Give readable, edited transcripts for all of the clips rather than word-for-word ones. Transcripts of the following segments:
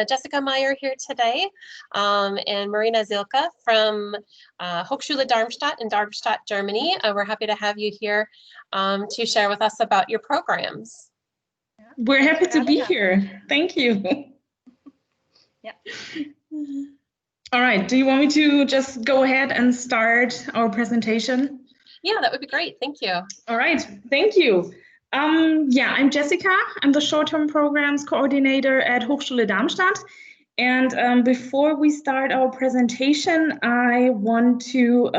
Jessica Meyer here today, and Marina Zilka from Hochschule Darmstadt in Darmstadt, Germany. We're happy to have you here to share with us about your programs. We're happy to be here. Thank you. Yeah. All right. Do you want me to just go ahead and start our presentation? Yeah, that would be great. Thank you. All right. Thank you. Yeah, I'm Jessica. I'm the short-term programs coordinator at Hochschule Darmstadt. And before we start our presentation, I want to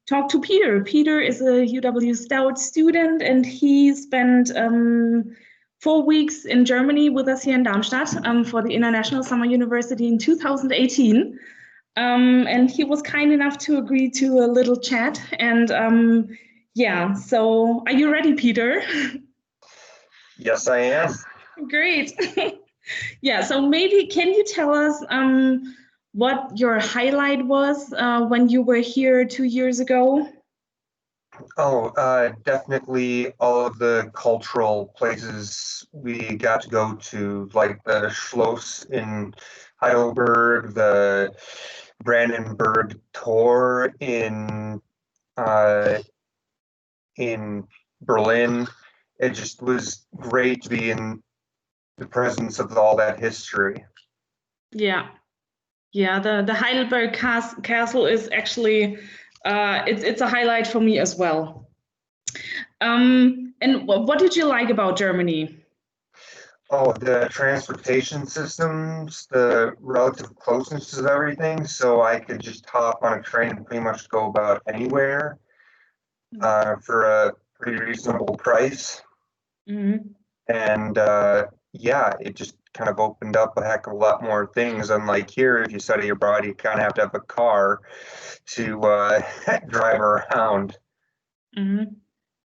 talk to Peter. Peter is a UW-Stout student, and he spent 4 weeks in Germany with us here in Darmstadt for the International Summer University in 2018. And he was kind enough to agree to a little chat. And yeah, so are you ready, Peter? Yes, I am. Great. Yeah, so maybe can you tell us what your highlight was when you were here 2 years ago? Oh, definitely all of the cultural places we got to go to, like the Schloss in Heidelberg, the Brandenburg Tor in Berlin. It just was great to be in the presence of all that history. Yeah, yeah. The Heidelberg Castle is actually it's a highlight for me as well. And what did you like about Germany? Oh, the transportation systems, the relative closeness of everything, so I could just hop on a train and pretty much go about anywhere for a pretty reasonable price. Mm-hmm. And yeah, it just kind of opened up a heck of a lot more things. Unlike here, if you study abroad, you kind of have to have a car to drive around. Mm-hmm.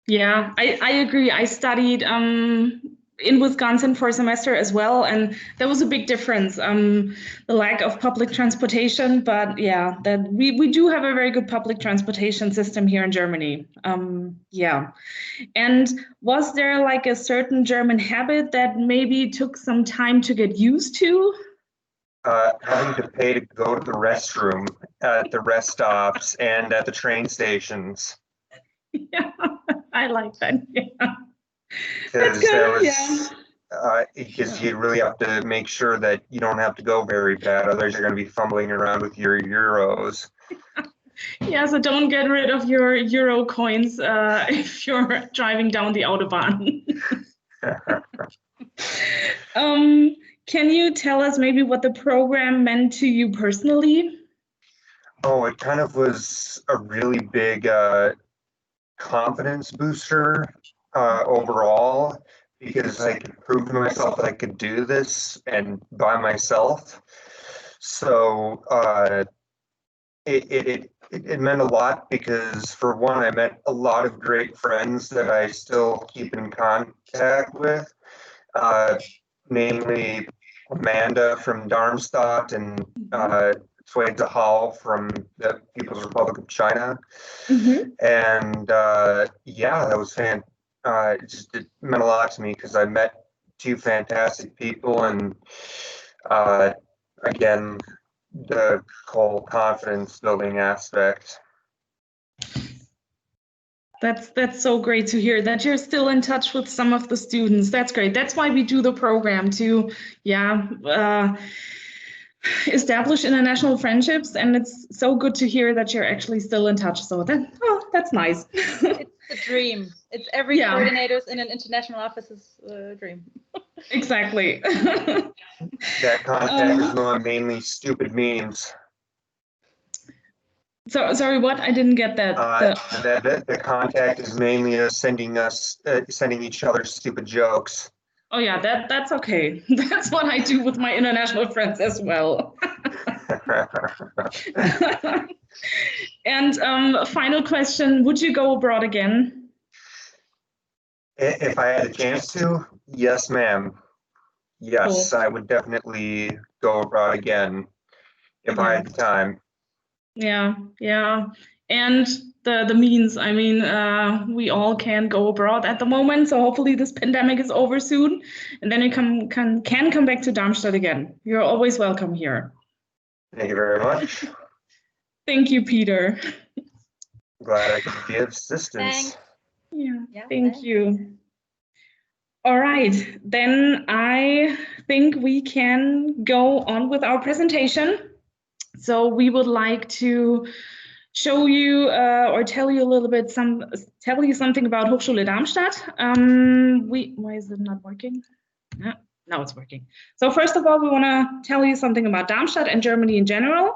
Yeah, I agree. I studied in Wisconsin for a semester as well, and there was a big difference, the lack of public transportation. But yeah, that we do have a very good public transportation system here in Germany. Yeah. And was there like a certain German habit that maybe took some time to get used to? Having to pay to go to the restroom at the rest stops and at the train stations. Yeah, I like that. Yeah. Because there was, because you really have to make sure that you don't have to go very bad, otherwise you're going to be fumbling around with your euros. Yeah, so don't get rid of your euro coins if you're driving down the Autobahn. Can you tell us maybe what the program meant to you personally? Oh, it kind of was a really big confidence booster overall, because I could prove to myself that I could do this and by myself. So it meant a lot because, for one, I met a lot of great friends that I still keep in contact with, namely Amanda from Darmstadt and Cui Zhao from the People's Republic of China. Mm-hmm. And yeah, that was it meant a lot to me because I met two fantastic people, and again, the whole confidence building aspect. That's so great to hear that you're still in touch with some of the students. That's great. That's why we do the program to, establish international friendships, and it's so good to hear that you're actually still in touch. So that's nice. It's the dream. It's every coordinator's in an international office's dream. Exactly. That contact is mainly stupid memes. So sorry, what? I didn't get that. The contact is mainly sending each other stupid jokes. Oh yeah, that's okay. That's what I do with my international friends as well. And final question: would you go abroad again? If I had a chance to, yes, ma'am. Yes, cool. I would definitely go abroad again if I had the time. Yeah. and the means. I mean, we all can't go abroad at the moment, so hopefully this pandemic is over soon, and then you can come back to Darmstadt again. You're always welcome here. Thank you very much. Thank you, Peter. Glad I could be of assistance. Thanks. Yeah, thank you. All right, then I think we can go on with our presentation. So we would like to show you or tell you a little bit tell you something about Hochschule Darmstadt. Why is it not working? Yeah, now it's working. So first of all, we want to tell you something about Darmstadt and Germany in general,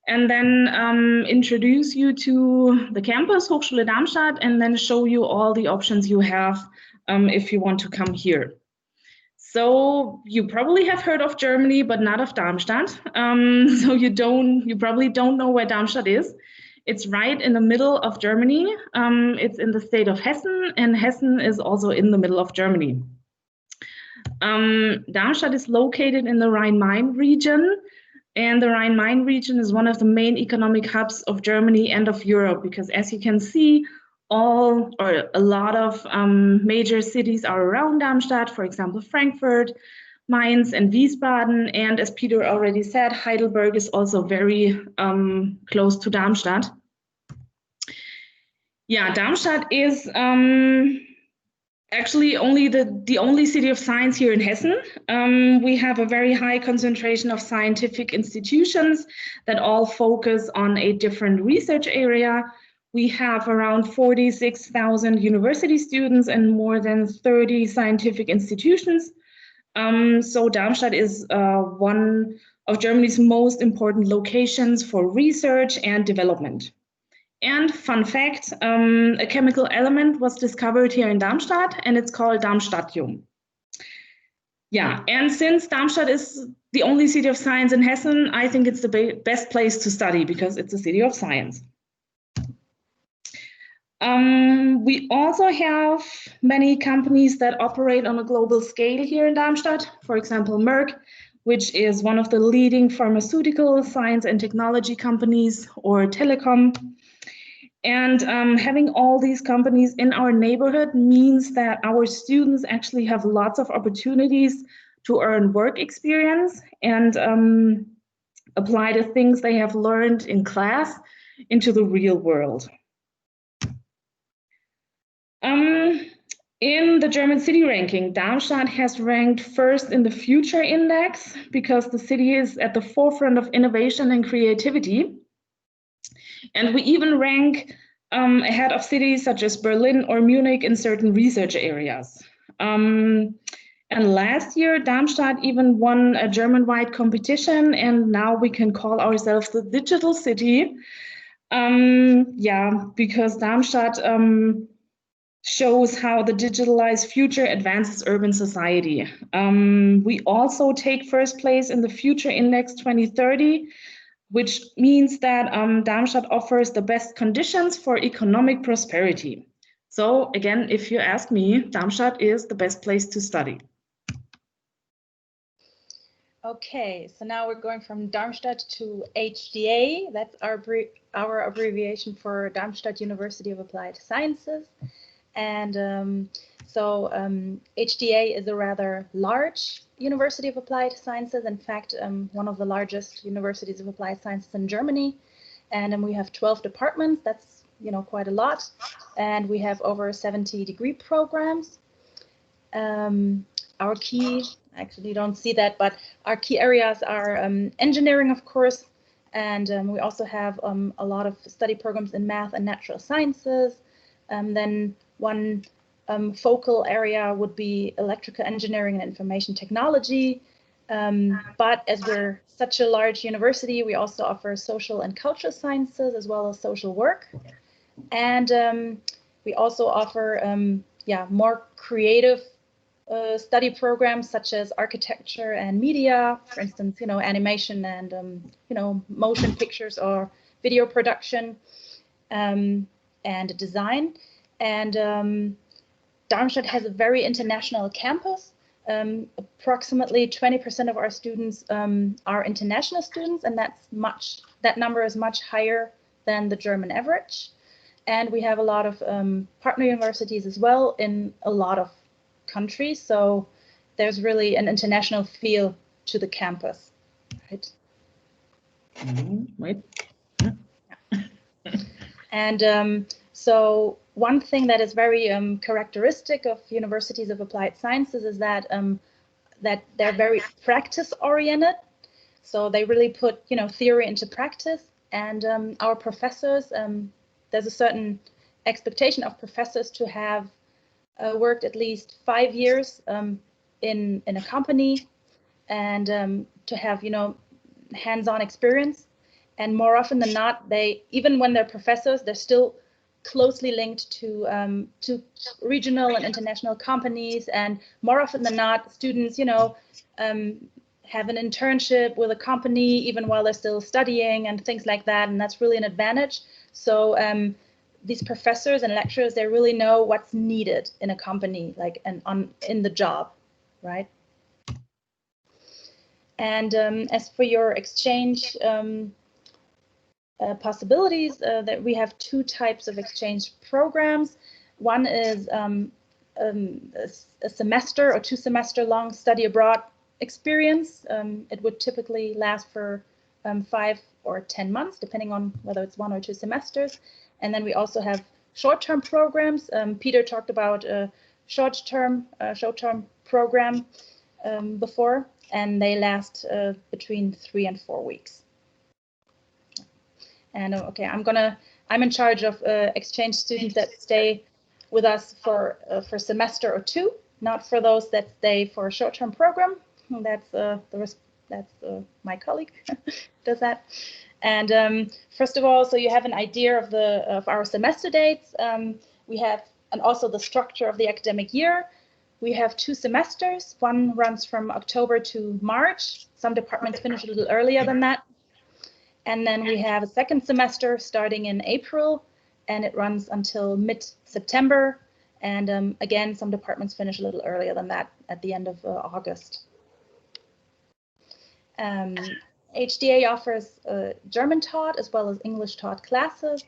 and then introduce you to the campus Hochschule Darmstadt, and then show you all the options you have if you want to come here. So you probably have heard of Germany, but not of Darmstadt. So you probably don't know where Darmstadt is. It's right in the middle of Germany. It's in the state of Hessen, and Hessen is also in the middle of Germany. Darmstadt is located in the Rhine-Main region, and the Rhine-Main region is one of the main economic hubs of Germany and of Europe, because as you can see, a lot of major cities are around Darmstadt, for example, Frankfurt, Mainz, and Wiesbaden. And as Peter already said, Heidelberg is also very close to Darmstadt. Yeah, Darmstadt is actually the only city of science here in Hessen. We have a very high concentration of scientific institutions that all focus on a different research area. We have around 46,000 university students and more than 30 scientific institutions. So Darmstadt is one of Germany's most important locations for research and development. And fun fact, a chemical element was discovered here in Darmstadt, and it's called Darmstadtium. Yeah, and since Darmstadt is the only city of science in Hessen, I think it's the best place to study because it's a city of science. We also have many companies that operate on a global scale here in Darmstadt. For example, Merck, which is one of the leading pharmaceutical, science and technology companies, or telecom. And having all these companies in our neighborhood means that our students actually have lots of opportunities to earn work experience and apply the things they have learned in class into the real world. In the German city ranking, Darmstadt has ranked first in the Future Index because the city is at the forefront of innovation and creativity. And we even rank ahead of cities such as Berlin or Munich in certain research areas. And last year, Darmstadt even won a German-wide competition, and now we can call ourselves the digital city. Yeah, because Darmstadt shows how the digitalized future advances urban society. We also take first place in the Future Index 2030, which means that Darmstadt offers the best conditions for economic prosperity. So again, if you ask me, Darmstadt is the best place to study. Okay, so now we're going from Darmstadt to HDA. That's our abbreviation for Darmstadt University of Applied Sciences. And HDA is a rather large University of Applied Sciences. In fact, one of the largest universities of applied sciences in Germany. And we have 12 departments. That's, quite a lot. And we have over 70 degree programs. Our key, actually you don't see that, but our key areas are engineering, of course. And we also have a lot of study programs in math and natural sciences. Then one focal area would be electrical engineering and information technology. But as we're such a large university, we also offer social and cultural sciences as well as social work. And we also offer more creative study programs such as architecture and media, for instance, animation and, motion pictures or video production and design. And Darmstadt has a very international campus. Approximately 20% of our students are international students, and that number is much higher than the German average. And we have a lot of partner universities as well in a lot of countries. So there's really an international feel to the campus, right? Right. And so one thing that is very characteristic of universities of applied sciences is that that they're very practice oriented. So they really put, you know, theory into practice. And our professors, there's a certain expectation of professors to have worked at least 5 years in a company and to have, you know, hands-on experience. And more often than not, they, even when they're professors, they're still closely linked to regional and international companies. And more often than not, students, you know, have an internship with a company even while they're still studying and things like that. And that's really an advantage. So these professors and lecturers, they really know what's needed in a company, like in the job, right? And as for your exchange possibilities, that we have 2 types of exchange programs. One is a semester or 2 semester long study abroad experience. It would typically last for 5 or 10 months, depending on whether it's 1 or 2 semesters. And then we also have short-term programs. Peter talked about a short-term program before, and they last between 3 and 4 weeks. And okay, I'm in charge of exchange students that stay with us for a semester or 2, not for those that stay for a short-term program. That's my colleague does that. And first of all, so you have an idea of our semester dates. We have, and also the structure of the academic year. We have 2 semesters. One runs from October to March. Some departments finish a little earlier than that. And then we have a second semester starting in April, and it runs until mid-September. And again, some departments finish a little earlier than that at the end of August. HDA offers German taught as well as English taught classes.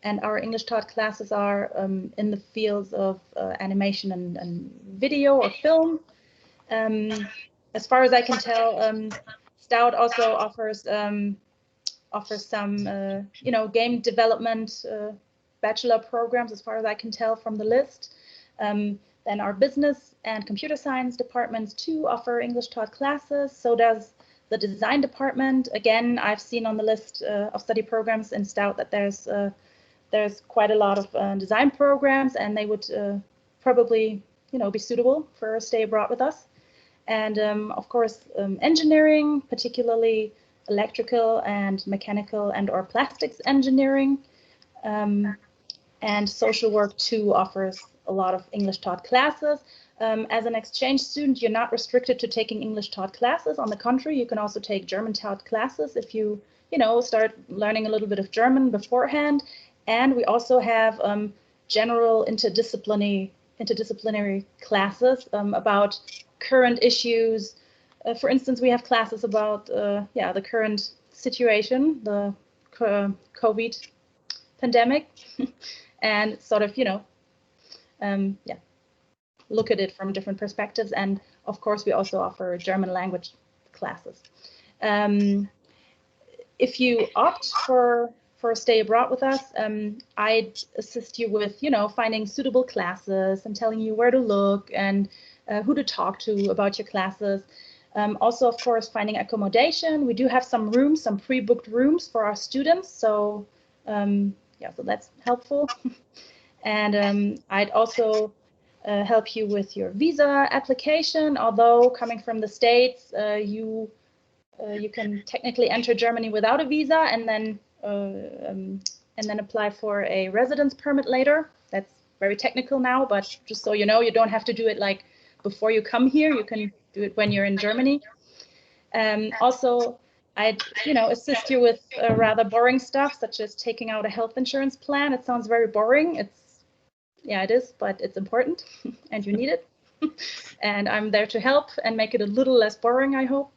And our English taught classes are in the fields of animation and video or film. As far as I can tell, Stout also offers some, you know, game development bachelor programs, as far as I can tell from the list. Then our business and computer science departments too offer English taught classes. So does the design department. Again, I've seen on the list of study programs in Stout that there's quite a lot of design programs, and they would probably, you know, be suitable for a stay abroad with us. And of course, engineering, particularly electrical and mechanical and or plastics engineering. And social work too offers a lot of English taught classes. As an exchange student, you're not restricted to taking English taught classes. On the contrary, you can also take German taught classes if you know, start learning a little bit of German beforehand. And we also have general interdisciplinary classes about current issues. For instance, we have classes about the current situation, the COVID pandemic, and sort of, you know, look at it from different perspectives. And of course, we also offer German language classes. If you opt for a stay abroad with us, I'd assist you with, you know, finding suitable classes and telling you where to look and who to talk to about your classes. Also, of course, finding accommodation. We do have some rooms, some pre-booked rooms for our students. So so that's helpful. And I'd also help you with your visa application. Although coming from the States, you can technically enter Germany without a visa and then apply for a residence permit later. That's very technical now, but just so you know, you don't have to do it like before you come here. You can do it when you're in Germany. Also, I'd, you know, assist you with rather boring stuff, such as taking out a health insurance plan. It sounds very boring. It is, but it's important and you need it. And I'm there to help and make it a little less boring, I hope.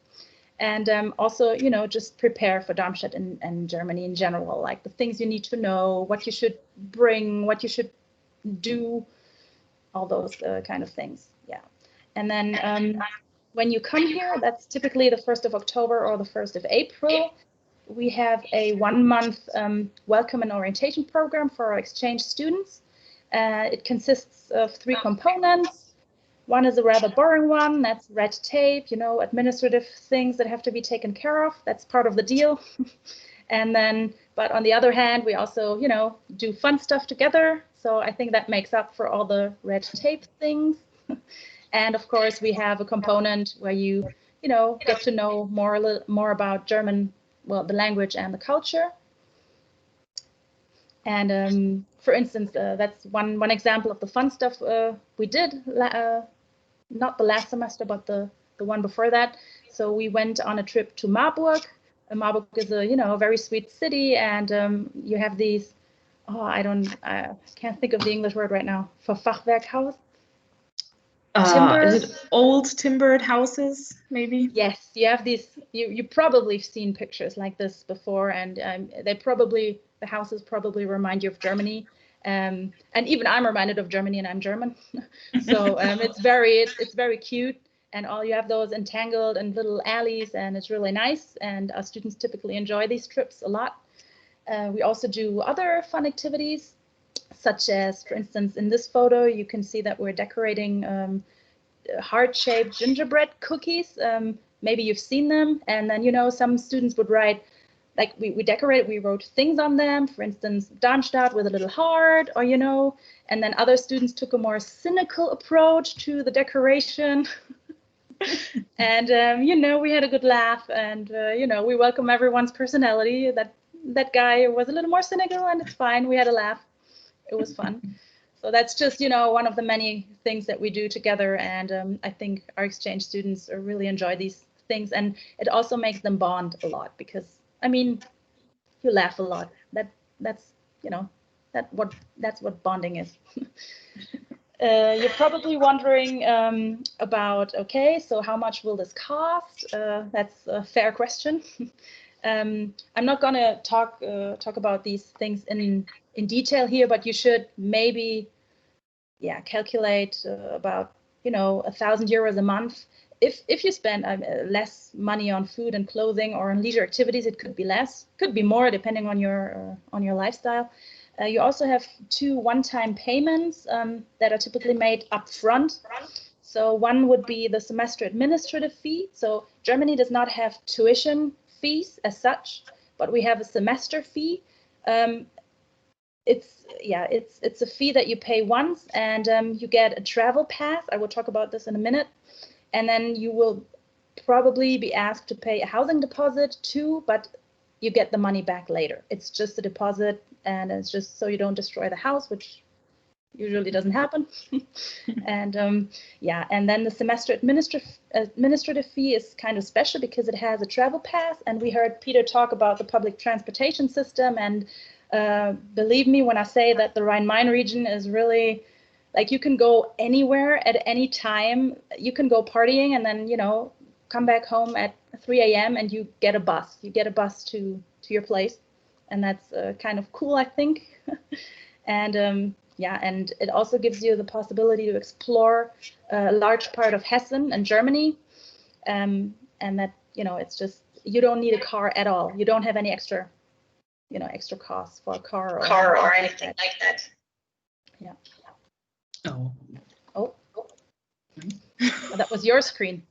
And also, you know, just prepare for Darmstadt and Germany in general, like the things you need to know, what you should bring, what you should do, all those kind of things. Yeah. And then when you come here, that's typically the 1st of October or the 1st of April. We have a 1-month welcome and orientation program for our exchange students. It consists of 3 components. One is a rather boring one, that's red tape, you know, administrative things that have to be taken care of. That's part of the deal. And then, but on the other hand, we also, you know, do fun stuff together. So I think that makes up for all the red tape things. And of course, we have a component where you know, get to know a little more about German, well, the language and the culture. And for instance, that's one example of the fun stuff we did. Not the last semester, but the one before that. So we went on a trip to Marburg. Marburg is a, you know, a very sweet city, and you have these, I can't think of the English word right now, for Fachwerkhaus. Is it old timbered houses, maybe? Yes, you have these, you probably have seen pictures like this before, and the houses probably remind you of Germany. And even I'm reminded of Germany, and I'm German. So it's very cute, and all you have those entangled and little alleys, and it's really nice. And our students typically enjoy these trips a lot. We also do other fun activities, such as, for instance, in this photo, you can see that we're decorating heart-shaped gingerbread cookies. Maybe you've seen them. And then, you know, some students would write, like we wrote things on them, for instance, Darmstadt with a little heart, or, you know, and then other students took a more cynical approach to the decoration. And, you know, we had a good laugh, and, you know, we welcome everyone's personality. That guy was a little more cynical, and it's fine. We had a laugh. It was fun. So that's just, you know, one of the many things that we do together. And I think our exchange students really enjoy these things. And it also makes them bond a lot, because, I mean, you laugh a lot. That's, you know, that's what bonding is. You're probably wondering about, okay, so how much will this cost? That's a fair question. I'm not going to talk about these things in detail here, but you should maybe, yeah, calculate about, you know, 1,000 euros a month. If you spend less money on food and clothing or on leisure activities, it could be less, could be more, depending on your lifestyle. You also have 2 one-time payments that are typically made up front. So one would be the semester administrative fee. So Germany does not have tuition fees as such, but we have a semester fee. It's a fee that you pay once, and you get a travel pass. I will talk about this in a minute. And then you will probably be asked to pay a housing deposit too, but you get the money back later. It's just a deposit, and it's just so you don't destroy the house, which usually doesn't happen. And and then the semester administrative fee is kind of special because it has a travel pass. And we heard Peter talk about the public transportation system, and believe me when I say that the Rhine-Main region is really, like, you can go anywhere at any time. You can go partying and then, you know, come back home at 3 a.m. and you get a bus. You get a bus to your place, and that's kind of cool, I think. And and it also gives you the possibility to explore a large part of Hessen and Germany, and that, you know, it's just, you don't need a car at all. You don't have any extra costs for a car or anything like that. Yeah. Oh, that was your screen.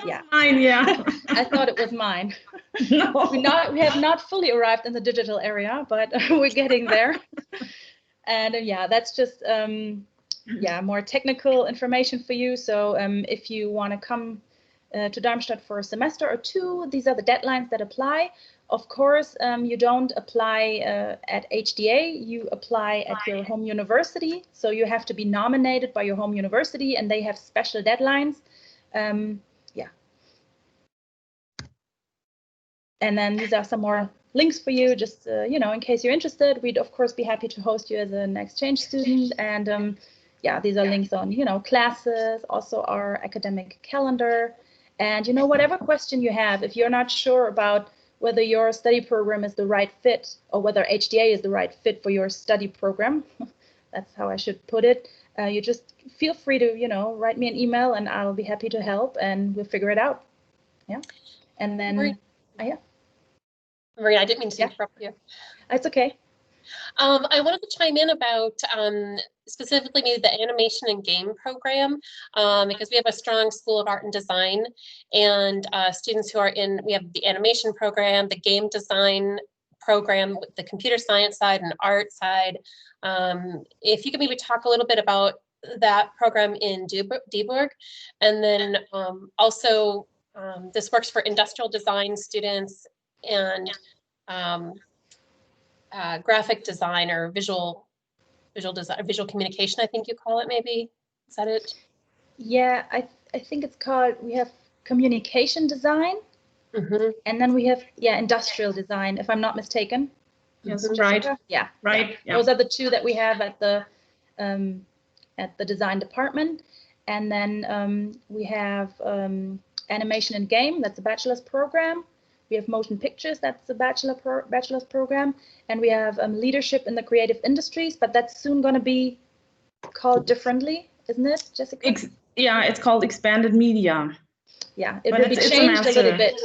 Yeah. Mine, yeah. I thought it was mine. No. We have not fully arrived in the digital area, but we're getting there. And that's just more technical information for you. So if you want to come to Darmstadt for a semester or 2, these are the deadlines that apply. Of course, you don't apply at HDA, you apply at your home university. So you have to be nominated by your home university, and they have special deadlines. And then these are some more links for you, just in case you're interested. We'd of course be happy to host you as an exchange student. And these are links on classes, also our academic calendar. And whatever question you have, if you're not sure about whether your study program is the right fit or whether HDA is the right fit for your study program, that's how I should put it, you just feel free to, write me an email and I'll be happy to help and we'll figure it out. Yeah. And then, yeah. Maria, I didn't mean to interrupt you. It's okay. I wanted to chime in about specifically maybe the animation and game program, because we have a strong School of Art and Design, and students who are we have the animation program, the game design program with the computer science side and art side. If you could maybe talk a little bit about that program in Dieburg, and then also this works for industrial design students and graphic design or visual design, visual communication, I think you call it, maybe. Is that it? Yeah, I think it's called, we have communication design, and then we have, industrial design, if I'm not mistaken. Yes, right. Yeah, right. Yeah. Those are the two that we have at the design department. And then we have animation and game, that's a bachelor's program. We have motion pictures, that's a bachelor's program. And we have leadership in the creative industries, but that's soon going to be called differently, isn't it, Jessica? It's called expanded media. Yeah, it will be changed a little bit.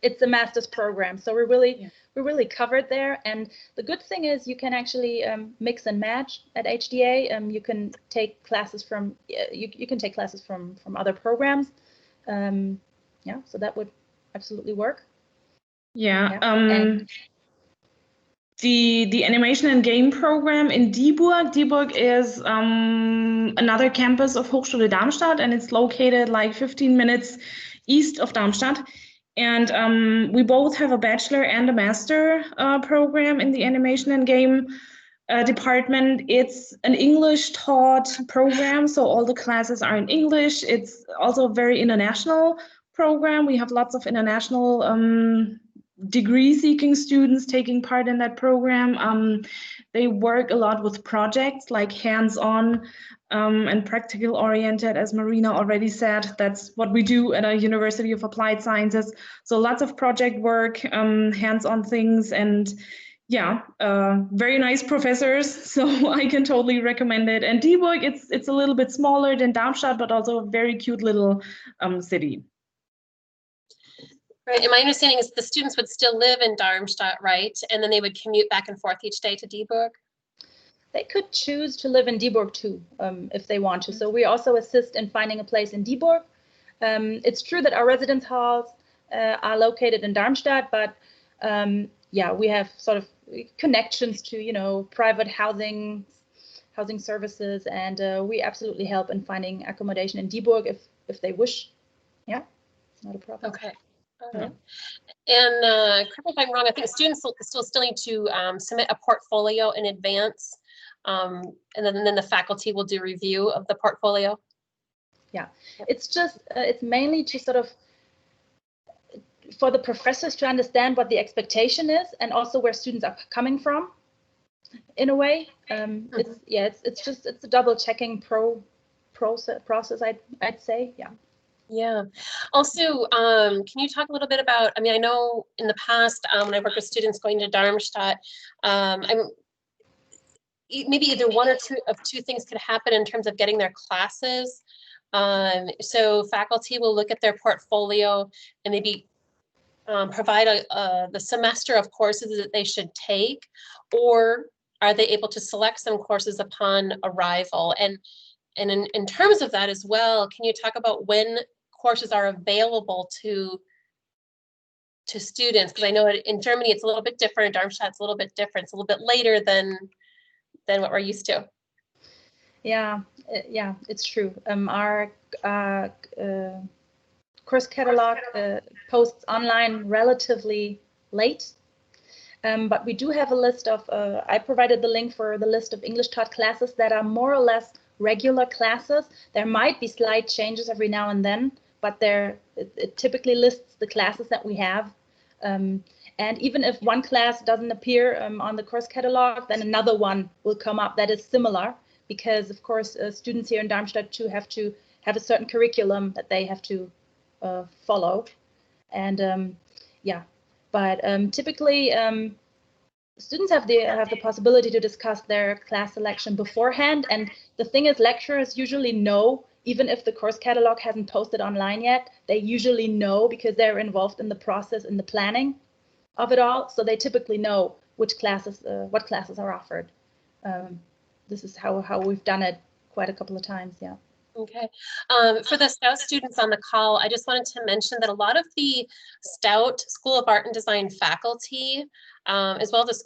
It's a master's program, so we're really covered there. And the good thing is you can actually mix and match at HDA. You can take classes from from other programs. So that would absolutely work. And the animation and game program in Dieburg. Dieburg is another campus of Hochschule Darmstadt, and it's located like 15 minutes east of Darmstadt. And we both have a bachelor and a master program in the animation and game department. It's an English taught program, so all the classes are in English. It's also a very international program. We have lots of international degree-seeking students taking part in that program. They work a lot with projects, like hands-on and practical-oriented, as Marina already said. That's what we do at a University of Applied Sciences. So lots of project work, hands-on things, and very nice professors. So I can totally recommend it. And Dieburg, it's a little bit smaller than Darmstadt, but also a very cute little city. Right, and my understanding is the students would still live in Darmstadt, right? And then they would commute back and forth each day to Dieburg? They could choose to live in Dieburg too, if they want to. So we also assist in finding a place in Dieburg. It's true that our residence halls are located in Darmstadt, but we have sort of connections to, private housing services, and we absolutely help in finding accommodation in Dieburg if they wish. Yeah, not a problem. Okay. Okay. And correct me if I'm wrong, I think students still need to submit a portfolio in advance, and then the faculty will do review of the portfolio. Yeah, it's just it's mainly to sort of for the professors to understand what the expectation is and also where students are coming from. In a way, it's a double checking process. I'd say, yeah. Yeah. Also, can you talk a little bit about, I mean, I know in the past, when I worked with students going to Darmstadt, maybe either one or two things could happen in terms of getting their classes. So faculty will look at their portfolio and maybe provide the semester of courses that they should take, or are they able to select some courses upon arrival? And in terms of that as well, can you talk about when courses are available to students? Because I know in Germany it's a little bit different. Darmstadt it's a little bit different. It's a little bit later than what we're used to. Yeah, it's true. Our course catalog posts online relatively late. But we do have a list of, I provided the link for the list of English taught classes that are more or less regular classes. There might be slight changes every now and then, but it typically lists the classes that we have. And even if one class doesn't appear on the course catalog, then another one will come up that is similar, because of course students here in Darmstadt too have to have a certain curriculum that they have to follow. And yeah, but typically students have the possibility to discuss their class selection beforehand. And the thing is, lecturers usually know, even if the course catalog hasn't posted online yet, they usually know because they're involved in the process, in the planning of it all. So they typically know which classes, what classes are offered. This is how we've done it quite a couple of times, yeah. Okay. For the Stout students on the call, I just wanted to mention that a lot of the Stout School of Art and Design faculty, as well as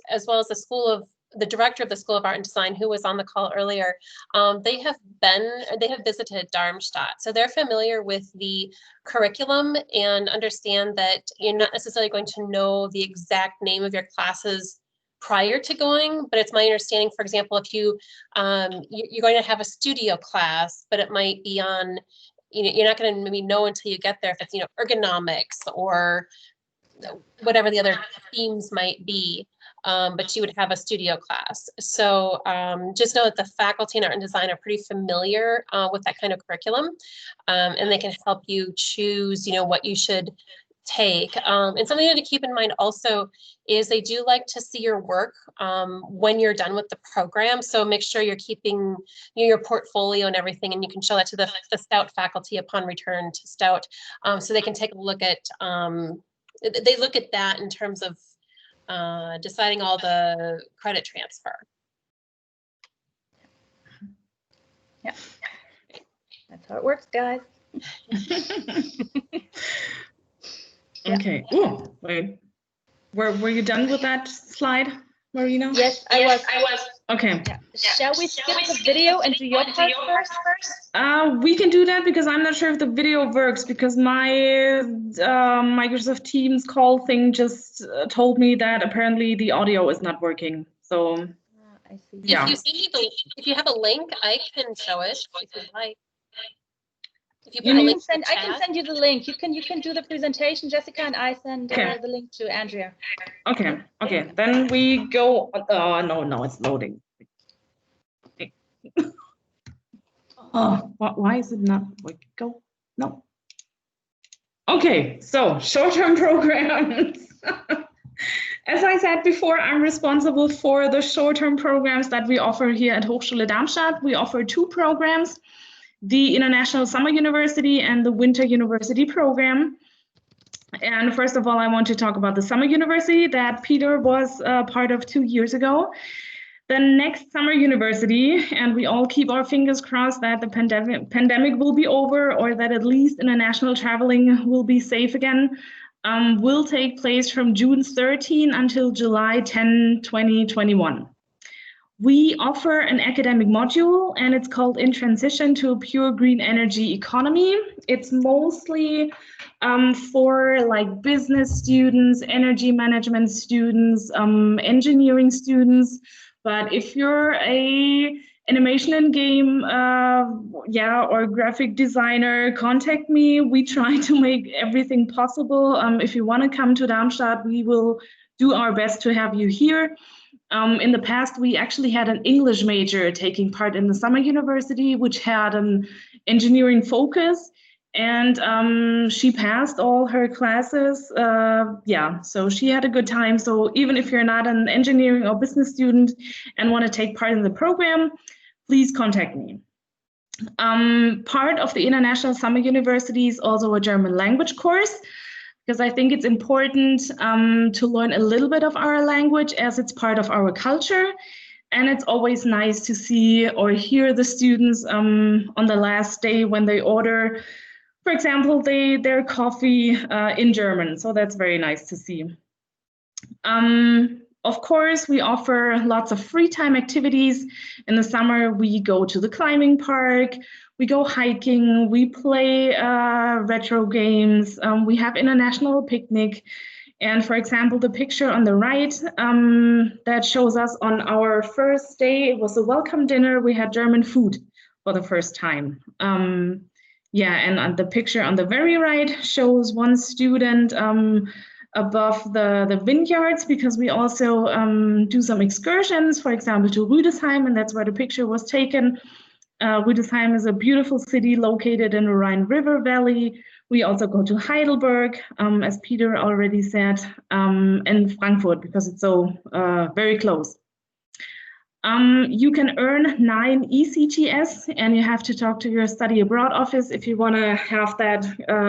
the director of the School of Art and Design, who was on the call earlier, they have visited Darmstadt. So they're familiar with the curriculum and understand that you're not necessarily going to know the exact name of your classes prior to going, but it's my understanding, for example, if you're going to have a studio class, but it might be on, you're not going to maybe know until you get there if it's, ergonomics or whatever the other themes might be, but you would have a studio class. So just know that the faculty in art and design are pretty familiar with that kind of curriculum, and they can help you choose, what you should take. And something to keep in mind also is they do like to see your work when you're done with the program. So make sure you're keeping your portfolio and everything, and you can show that to the Stout faculty upon return to Stout, so they can take a look at, they look at that in terms of deciding all the credit transfer. Yeah, that's how it works, guys. Okay. Oh, wait. Were you done with that slide, Marina? Yes, I was. Okay. Yeah. Shall we skip the video and do your part first? We can do that because I'm not sure if the video works, because my Microsoft Teams call thing just told me that apparently the audio is not working. So I see. Yeah. If you have a link, I can show it if you'd like. If you I can send you the link. You can do the presentation, Jessica, and I send the link to Andrea. Okay. Okay. Then we go. No, it's loading. Oh, why is it not? Go. No. Okay. So short-term programs. As I said before, I'm responsible for the short-term programs that we offer here at Hochschule Darmstadt. We offer 2 programs: the International Summer University and the Winter University program. And first of all, I want to talk about the Summer University that Peter was part of 2 years ago. The next Summer University, and we all keep our fingers crossed that the pandemic will be over, or that at least international traveling will be safe again, will take place from June 13 until July 10, 2021. We offer an academic module, and it's called In Transition to a Pure Green Energy Economy. It's mostly for like business students, energy management students, engineering students. But if you're a animation and game, or graphic designer, contact me. We try to make everything possible. If you want to come to Darmstadt, we will do our best to have you here. In the past, we actually had an English major taking part in the Summer University, which had an engineering focus, and she passed all her classes. So she had a good time. So even if you're not an engineering or business student and want to take part in the program, please contact me. Part of the International Summer University is also a German language course, because I think it's important to learn a little bit of our language, as it's part of our culture. And it's always nice to see or hear the students on the last day when they order, for example, their coffee in German. So that's very nice to see. Of course, we offer lots of free time activities. In the summer, we go to the climbing park, we go hiking, we play retro games, we have international picnic. And for example, the picture on the right that shows us on our first day, it was a welcome dinner. We had German food for the first time. And the picture on the very right shows one student above the vineyards, because we also do some excursions, for example, to Rüdesheim, and that's where the picture was taken. Rüdesheim is a beautiful city located in the Rhine River Valley, We also go to Heidelberg, as Peter already said, and Frankfurt, because it's so very close. You can earn 9 ECTS, and you have to talk to your study abroad office if you want to have that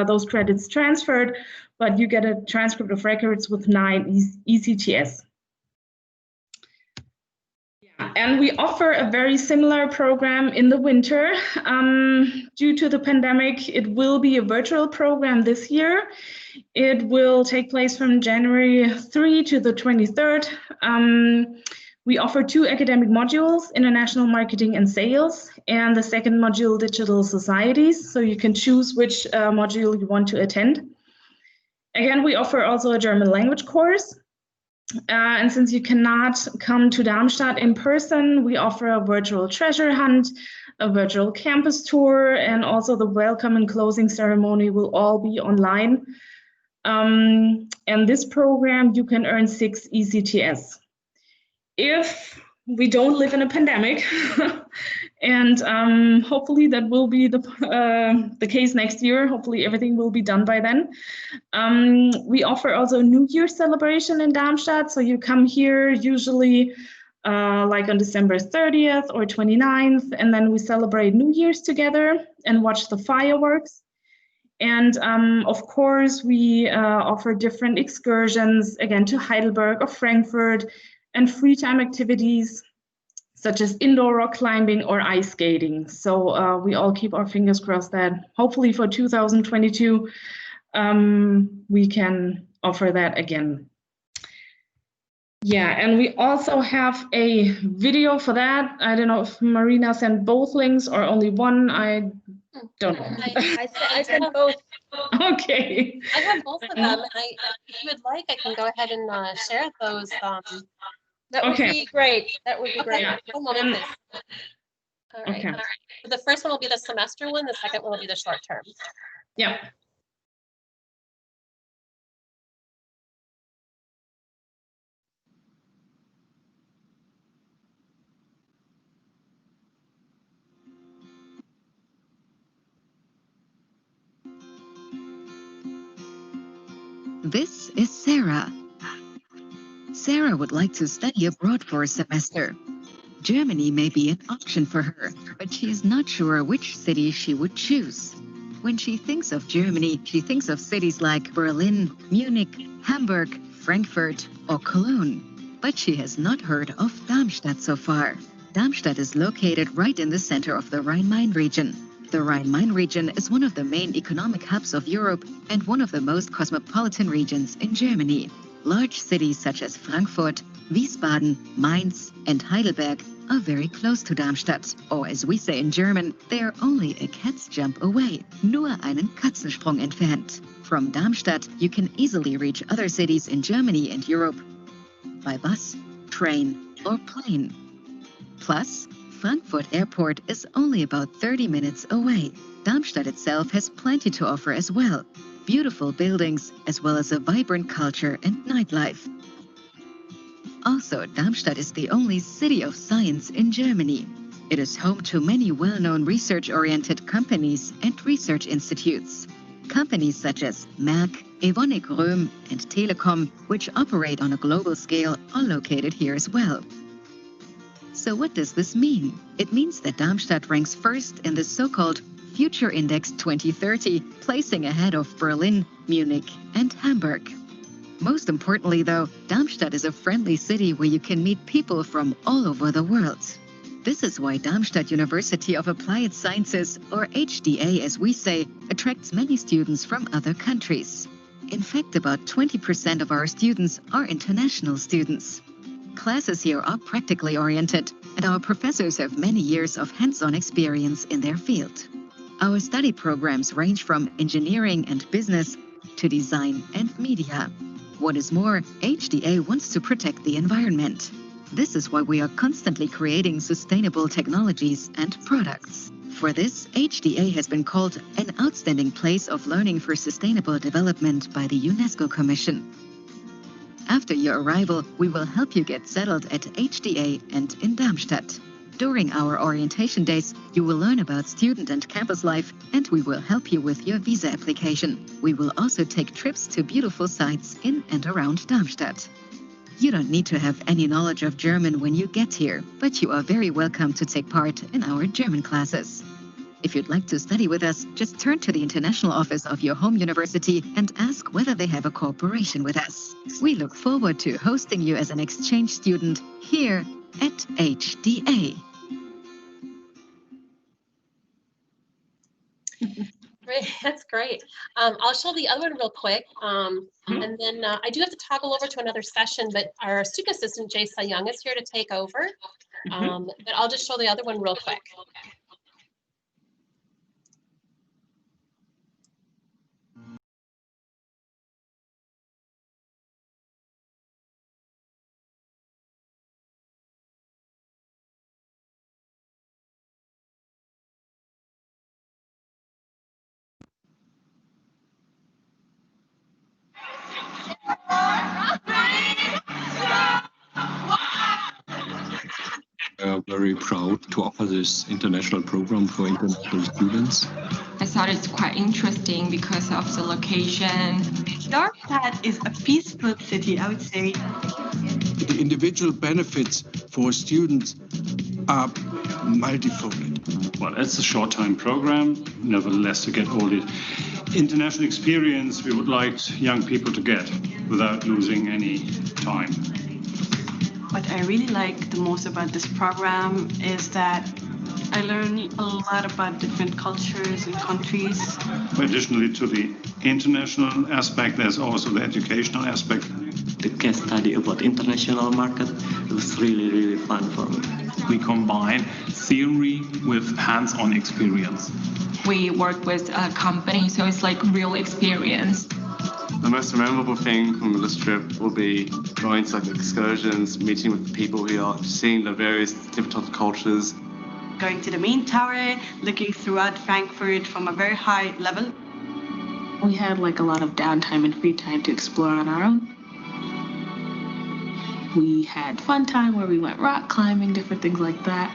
those credits transferred, but you get a transcript of records with 9 ECTS. And we offer a very similar program in the winter. Due to the pandemic, it will be a virtual program this year. It will take place from January 3 to the 23rd. We offer 2 academic modules, International Marketing and Sales, and the second module, Digital Societies. So you can choose which module you want to attend. Again, we offer also a German language course. And since you cannot come to Darmstadt in person, we offer a virtual treasure hunt, a virtual campus tour, and also the welcome and closing ceremony will all be online. And this program, you can earn 6 ECTS. If we don't live in a pandemic, and hopefully that will be the case next year. Hopefully everything will be done by then. We offer also a New Year's celebration in Darmstadt. So you come here usually like on December 30th or 29th, and then we celebrate New Year's together and watch the fireworks. And of course, we offer different excursions, again, to Heidelberg or Frankfurt, and free time activities such as indoor rock climbing or ice skating. So we all keep our fingers crossed that hopefully for 2022, we can offer that again. Yeah, and we also have a video for that. I don't know if Marina sent both links or only one. I don't know. I sent both. Okay. I have both of them, and if you would like, I can go ahead and share those. That would be great. That would be great. One moment, please. All right. Okay. All right. So the first one will be the semester one. The second one will be the short term. Yeah. This is Sarah. Sarah would like to study abroad for a semester. Germany may be an option for her, but she is not sure which city she would choose. When she thinks of Germany, she thinks of cities like Berlin, Munich, Hamburg, Frankfurt, or Cologne. But she has not heard of Darmstadt so far. Darmstadt is located right in the center of the Rhine-Main region. The Rhine-Main region is one of the main economic hubs of Europe and one of the most cosmopolitan regions in Germany. Large cities such as Frankfurt, Wiesbaden, Mainz, and Heidelberg are very close to Darmstadt, or as we say in German, they are only a cat's jump away, nur einen Katzensprung entfernt. From Darmstadt, you can easily reach other cities in Germany and Europe by bus, train, or plane. Plus, Frankfurt Airport is only about 30 minutes away. Darmstadt itself has plenty to offer as well. Beautiful buildings, as well as a vibrant culture and nightlife. Also, Darmstadt is the only city of science in Germany. It is home to many well-known research-oriented companies and research institutes. Companies such as Merck, Evonik Röhm, and Telekom, which operate on a global scale, are located here as well. So what does this mean? It means that Darmstadt ranks first in the so-called Future Index 2030, placing ahead of Berlin, Munich, and Hamburg. Most importantly, though, Darmstadt is a friendly city where you can meet people from all over the world. This is why Darmstadt University of Applied Sciences, or HDA as we say, attracts many students from other countries. In fact, about 20% of our students are international students. Classes here are practically oriented, and our professors have many years of hands-on experience in their field. Our study programs range from engineering and business to design and media. What is more, HDA wants to protect the environment. This is why we are constantly creating sustainable technologies and products. For this, HDA has been called an outstanding place of learning for sustainable development by the UNESCO Commission. After your arrival, we will help you get settled at HDA and in Darmstadt. During our orientation days, you will learn about student and campus life, and we will help you with your visa application. We will also take trips to beautiful sites in and around Darmstadt. You don't need to have any knowledge of German when you get here, but you are very welcome to take part in our German classes. If you'd like to study with us, just turn to the international office of your home university and ask whether they have a cooperation with us. We look forward to hosting you as an exchange student here at HDA. Great, that's great. I'll show the other one real quick, and then I do have to toggle over to another session, but our student assistant, Jae Young, is here to take over. But I'll just show the other one real quick. Very proud to offer this international program for international students. I thought it's quite interesting because of the location. Darmstadt is a peaceful city, I would say. The individual benefits for students are multifold. Well, it's a short-time program. Nevertheless, to get all the international experience we would like young people to get without losing any time. What I really like the most about this program is that I learn a lot about different cultures and countries. Additionally to the international aspect, there's also the educational aspect. The case study about international market was really, really fun for me. We combine theory with hands-on experience. We work with a company, so it's like real experience. The most memorable thing from this trip will be going to excursions, meeting with the people here, seeing the various different types of cultures. Going to the main tower, looking throughout Frankfurt from a very high level. We had like a lot of downtime and free time to explore on our own. We had fun time where we went rock climbing, different things like that.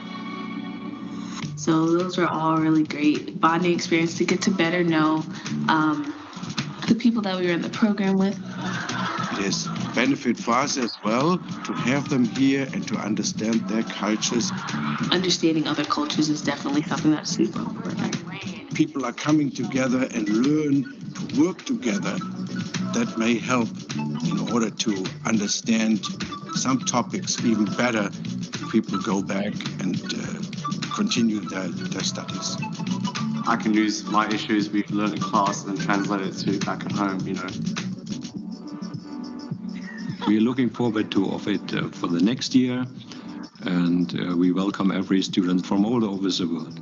So those were all really great bonding experience to get to better know the people that we were in the program with. It is a benefit for us as well to have them here and to understand their cultures. Understanding other cultures is definitely something that's super important. People are coming together and learn to work together. That may help in order to understand some topics even better if people go back and continue their studies. I can use my issues we've learned in class and translate it to back at home, you know. We are looking forward to offer it for the next year, and we welcome every student from all over the world.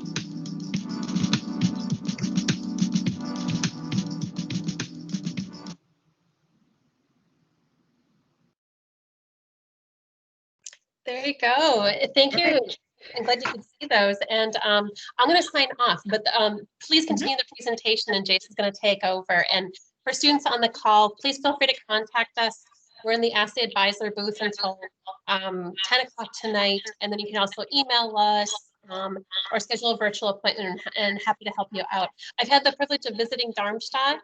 There you go. Thank you. I'm glad you could see those. And I'm going to sign off, but please continue the presentation and Jason's going to take over. And for students on the call, please feel free to contact us. We're in the Assay Advisor booth until 10 o'clock tonight. And then you can also email us or schedule a virtual appointment, and happy to help you out. I've had the privilege of visiting Darmstadt,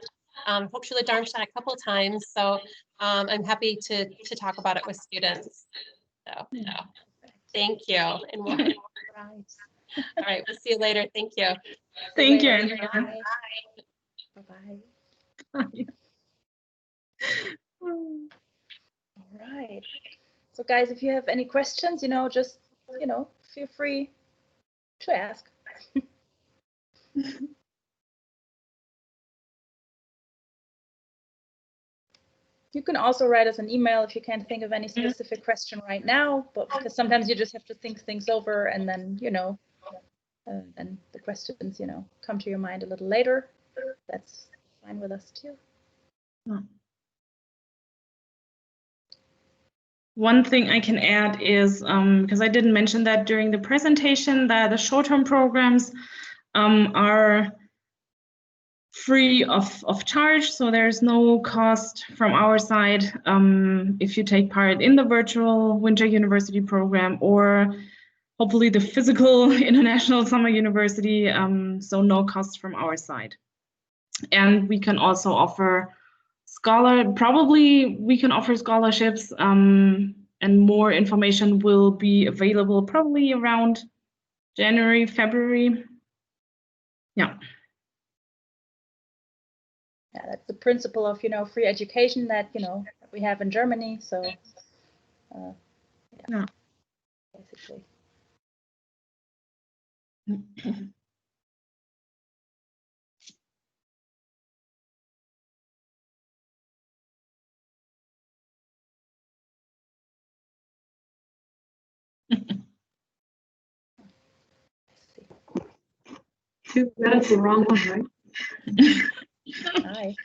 Hochschule Darmstadt a couple of times. So I'm happy to talk about it with students. So, thank you. And we'll, all right, we'll see you later. Thank you. Thank you. Bye-bye. Bye. All right. So guys, if you have any questions, just, feel free to ask. You can also write us an email if you can't think of any specific question right now, but because sometimes you just have to think things over and then, then the questions, come to your mind a little later. That's fine with us too. One thing I can add is, because I didn't mention that during the presentation, that the short-term programs are free of charge, so there's no cost from our side if you take part in the virtual winter university program or hopefully the physical international summer university, so no costs from our side. And we can also offer we can offer scholarships, and more information will be available probably around January, February. Yeah. Yeah, that's the principle of, free education that, we have in Germany. So, yeah. Basically. Too bad it's the wrong one, right? Hi.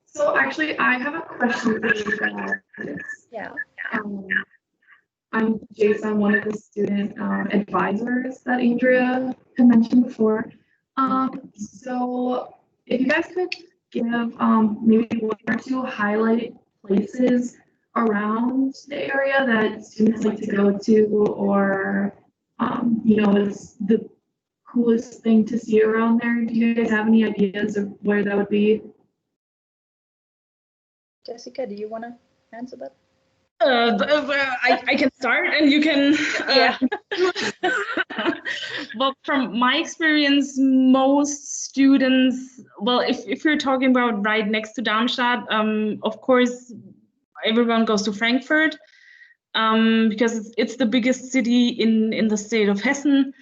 So actually, I have a question for you guys. Yeah. I'm Jason, one of the student advisors that Andrea had mentioned before. So if you guys could give maybe one or two highlighted places around the area that students like to go to, or is the coolest thing to see around there. Do you guys have any ideas of where that would be? Jessica, do you want to answer that? I can start and you can. Yeah. Well, from my experience, most students, well, if you're talking about right next to Darmstadt, of course, everyone goes to Frankfurt, because it's the biggest city in the state of Hessen.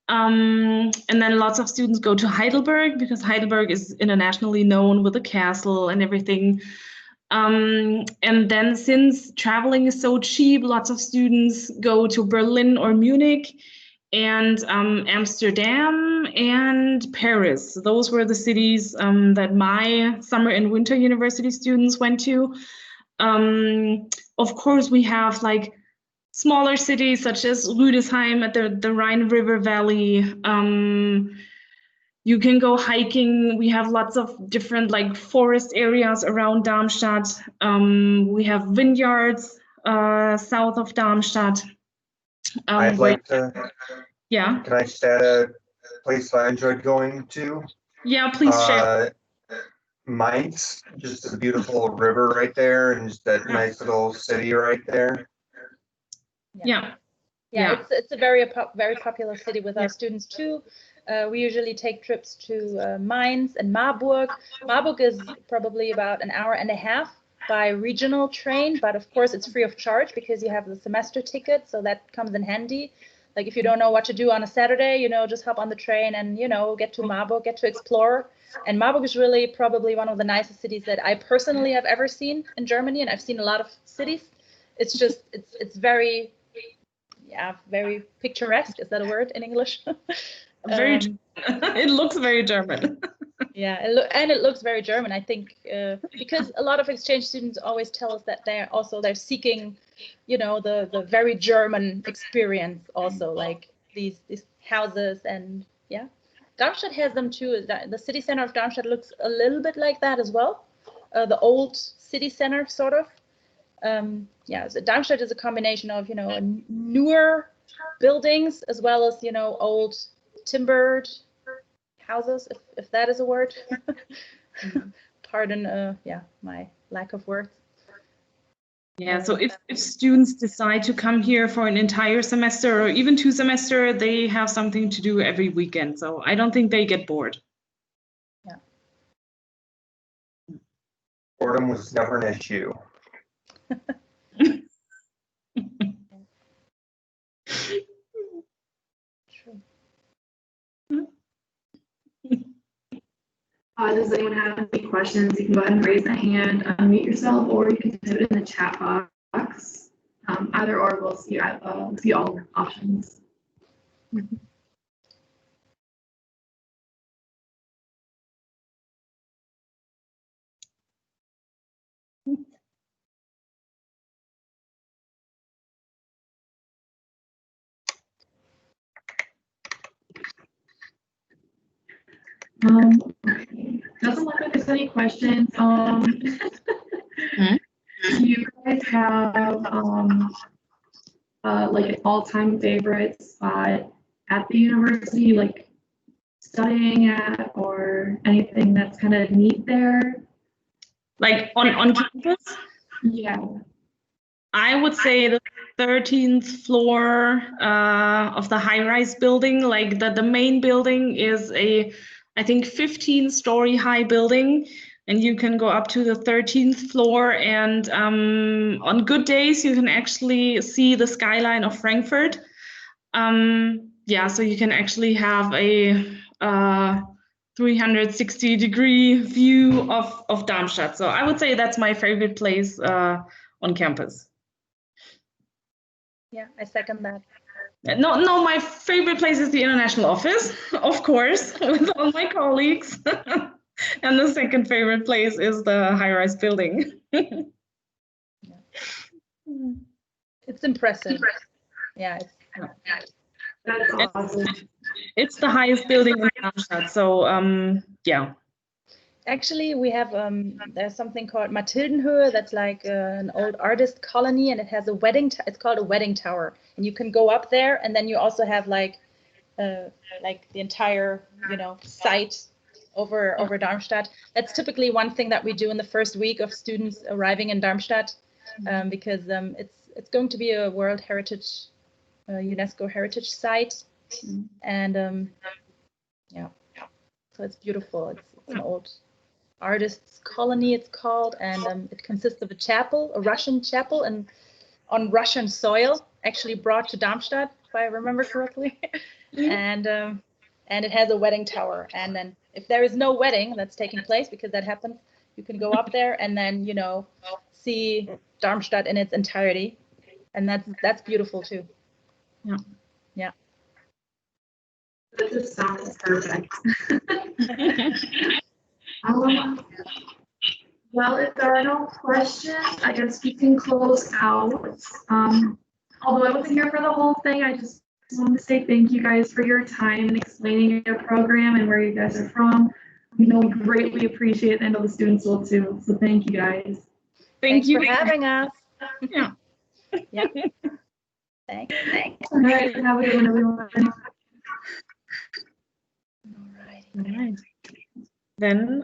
And then lots of students go to Heidelberg because Heidelberg is internationally known with the castle and everything. And then since traveling is so cheap, lots of students go to Berlin or Munich and Amsterdam and Paris. Those were the cities that my summer and winter university students went to. Of course, we have like smaller cities such as Rüdesheim at the Rhine River Valley. You can go hiking. We have lots of different like forest areas around Darmstadt. We have vineyards south of Darmstadt. I'd like to. Yeah. Can I just add a place I enjoyed going to? Yeah, please share. Mainz, just a beautiful river right there, and just that nice little city right there. Yeah. Yeah, it's a very popular city with our students too. We usually take trips to Mainz and Marburg. Marburg is probably about an hour and a half by regional train, but of course it's free of charge because you have the semester ticket, so that comes in handy. Like if you don't know what to do on a Saturday, just hop on the train and, get to Marburg, get to explore. And Marburg is really probably one of the nicest cities that I personally have ever seen in Germany, and I've seen a lot of cities. It's just, it's very, very picturesque. Is that a word in English? It looks very German. Yeah, it looks very German, I think, because a lot of exchange students always tell us that they're seeking, the very German experience also, like these houses, and yeah. Darmstadt has them too. The city center of Darmstadt looks a little bit like that as well. The old city center, sort of. So Darmstadt is a combination of, newer buildings as well as, old timbered houses, if that is a word. Pardon, my lack of words. Yeah, so if students decide to come here for an entire semester or even 2 semesters, they have something to do every weekend. So I don't think they get bored. Yeah. Boredom was never an issue. Does anyone have any questions? You can go ahead and raise a hand, unmute yourself, or you can type it in the chat box. Either or, we'll see all options. Okay. doesn't look like there's any questions. Do you guys have like an all-time favorite spot at the university, like studying at, or anything that's kind of neat there? Like on campus? Yeah. I would say the 13th floor of the high-rise building. Like the main building is I think 15-story high building, and you can go up to the 13th floor, and on good days you can actually see the skyline of Frankfurt. Yeah, so you can actually have a 360-degree view of Darmstadt. So I would say that's my favorite place on campus. Yeah, I second that. No, my favorite place is the international office, of course, with all my colleagues. And the second favorite place is the high-rise building. It's impressive. Yeah, that's awesome. It's the highest building in Darmstadt, so yeah. Actually, we have there's something called Mathildenhöhe. That's like an old artist colony, and it has a wedding. It's called a wedding tower, and you can go up there, and then you also have like the entire site over Darmstadt. That's typically one thing that we do in the first week of students arriving in Darmstadt, because it's going to be a World Heritage, UNESCO Heritage Site, and yeah, so it's beautiful. It's an old artists colony, it's called, and it consists of a chapel, a Russian chapel, and on Russian soil, actually brought to Darmstadt, if I remember correctly. And it has a wedding tower, and then if there is no wedding that's taking place, because that happens, you can go up there and then see Darmstadt in its entirety, and that's beautiful too. Yeah. That just sounds perfect. Well, if there are no questions, I guess we can close out. Although I wasn't here for the whole thing, I just wanted to say thank you guys for your time and explaining your program and where you guys are from. We greatly appreciate it, and I know the students will too. So thank you guys. Thanks for having us. Yeah. Yeah. Thanks. All right. Have a good one, everyone. All right. Then